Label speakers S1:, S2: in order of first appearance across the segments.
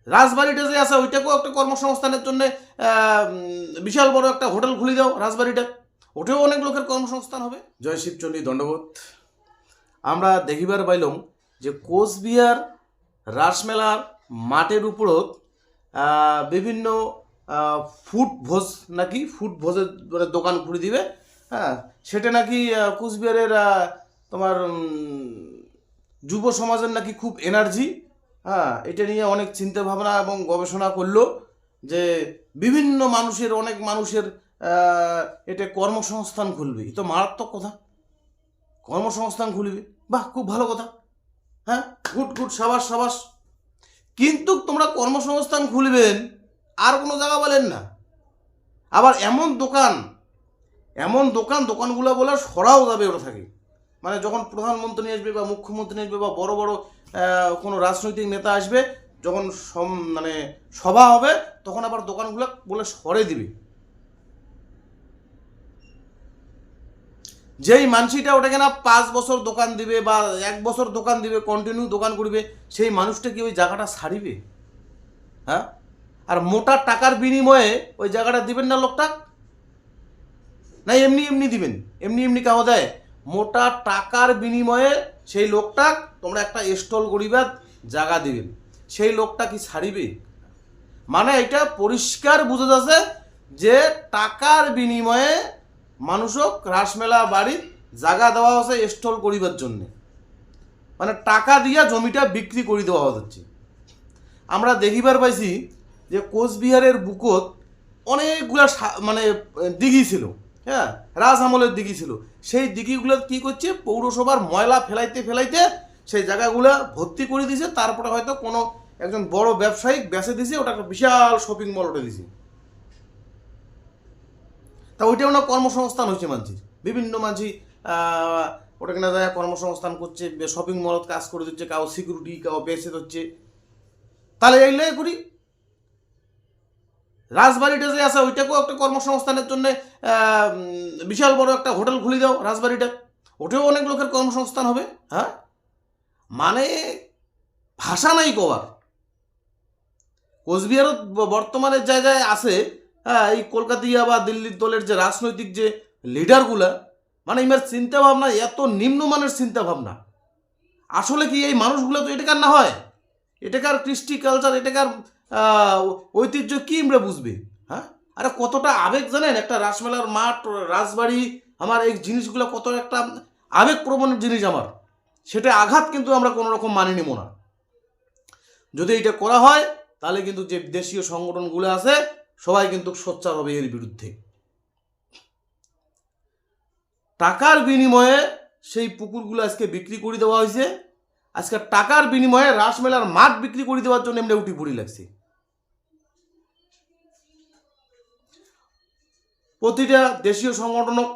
S1: রাজবাড়িটা যে আছে ওইটাকেও একটা কর্মসংস্থানের জন্য বিশাল বড় একটা হোটেল খুলে দাও রাজবাড়িটা, ওটাও অনেক লোকের কর্মসংস্থান হবে। জয় শিবচণ্ডী, দণ্ডবোধ। আমরা দেখিবার পাইলাম যে কোচবিহার রাসমেলার মাঠের উপরত বিভিন্ন ফুড ভোজ নাকি ফুড ভোজের দোকান খুলে দিবে। হ্যাঁ, সেটা নাকি কোচবিহারের তোমার যুব সমাজের নাকি খুব এনার্জি। হ্যাঁ, এটা নিয়ে অনেক চিন্তা ভাবনা এবং গবেষণা করলো যে বিভিন্ন মানুষের অনেক মানুষের এটা কর্মসংস্থান খুলবে। এ তো মারাত্মক কথা, কর্মসংস্থান খুলবে, বাহ খুব ভালো কথা। হ্যাঁ, গুড গুড, সাবাস সাবাস। কিন্তু তোমরা কর্মসংস্থান খুলবেন আর কোনো জায়গা বলেন না। আবার এমন দোকানগুলো বলে সরাও যাবে ওরা থাকে, মানে যখন প্রধানমন্ত্রী আসবে বা মুখ্যমন্ত্রী আসবে বা বড় বড় কোনো রাজনৈতিক নেতা আসবে, যখন মানে সভা হবে, তখন আবার দোকানগুলো বলে সরে দিবে। যেই মানসিটা ওটাকে না 5 বছর দোকান দিবে বা 1 বছর দোকান দিবে, কন্টিনিউ দোকান করবে, সেই মানুষটা কি ওই জায়গাটা ছাড়িবে? হ্যাঁ, আর মোটা টাকার বিনিময়ে ওই জায়গাটা দিবেন না লোকটা, না এমনি এমনি দিবেন? এমনি কাহা দেয়? মোটা টাকার বিনিময়ে সেই লোকটা তোমরা একটা স্টল করিবার জায়গা দিবেন, সেই লোকটা কি ছাড়িবে? মানে এটা পরিষ্কার বোঝা যাচ্ছে যে টাকার বিনিময়ে মানুষক রাসমেলা বাড়ির জায়গা দেওয়া হচ্ছে স্টল করিবার জন্যে, মানে টাকা দিয়া জমিটা বিক্রি করে দেওয়া হচ্ছে। আমরা দেখিবার পাইছি যে কোচবিহারের বুকত অনেকগুলা মানে দিঘি ছিল। হ্যাঁ, রাজ আমলের দিঘি ছিল। সেই দিঘিগুলো কি করছে, পৌরসভার ময়লা ফেলাইতে সেই জায়গাগুলো ভর্তি করে দিয়েছে। তারপরে হয়তো কোনো একজন বড় ব্যবসায়িক বেচে দিয়েছে, ওটা একটা বিশাল শপিং মল ওটা দিয়েছে। তা ওইটাও না কর্মসংস্থান হয়েছে মানসির, বিভিন্ন মানসি ওটা কিনা যায় কর্মসংস্থান করছে, শপিং মলত কাজ করে দিচ্ছে, কাউ সিকিউরিটি, কাউ বেচে দিচ্ছে। তাহলে এইগুলোই করি। রাজবাড়িটা যে আছে ওইটাকেও একটা কর্মসংস্থানের জন্য বিশাল বড় একটা হোটেল খুলে দাও রাজবাড়িটা, ওটাও অনেক লোকের কর্মসংস্থান হবে। হ্যাঁ, মানে ভাষা নাই কবার। কোচবিহারত বর্তমানে জায়গায় আছে, হ্যাঁ, এই কলকাতিয়া বা দিল্লির দলের যে রাজনৈতিক যে লিডারগুলা, মানে ইমার চিন্তা ভাবনা এত নিম্নমানের চিন্তা ভাবনা। আসলে কি এই মানুষগুলো তো এটাকার না হয়, এটাকার কৃষ্টি কালচার, এটাকার ঐতিহ্য কি আমরা বুঝবে? হ্যাঁ, আরে কতটা আবেগ জানেন, একটা রাসমেলার মাঠ, রাজবাড়ি, আমার এই জিনিসগুলো কত একটা আবেগপ্রবণ জিনিস আমার, সেটা আঘাত কিন্তু আমরা কোনো রকম মানি নিব না। যদি এটা করা হয় তাহলে কিন্তু যে দেশীয় সংগঠনগুলো আছে সবাই কিন্তু সোচ্চার হবে এর বিরুদ্ধে। টাকার বিনিময়ে সেই পুকুরগুলো আজকে বিক্রি করে দেওয়া হয়েছে। আজকে টাকার বিনিময়ে রাসমেলার মাঠ বিক্রি করে দেওয়ার জন্য এমনি উঠি পড়ি লাগছে। প্রতিটা দেশীয় সংগঠনক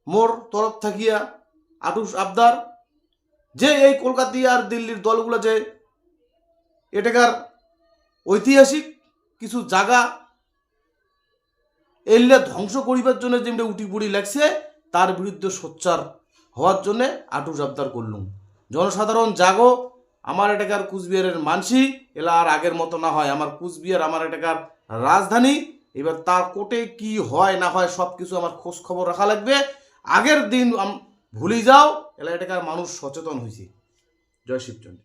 S1: মোর তরফ থাকিয়া আটুস আবদার যে এই কলকাতা আর দিল্লির দলগুলো যে এটাকার ঐতিহাসিক কিছু জায়গা এলে ধ্বংস করিবার জন্য যেমনি উঠি পড়ি লাগছে, তার বিরুদ্ধে সোচ্চার হওয়ার জন্যে আটুস আবদার করলুম। জনসাধারণ জাগো, আমার এটাকার কুচবিহারের মানসি এলা আর আগের মতো না হয়। আমার কুচবিহার আমার এটাকার রাজধানী, এবার তার কোটে কি হয় না হয় সব কিছু আমার খোঁজ খবর রাখা লাগবে। আগের দিন ভুলে যাও, এলা এটাকার মানুষ সচেতন হয়েছে। জয় শিবচন্ডী।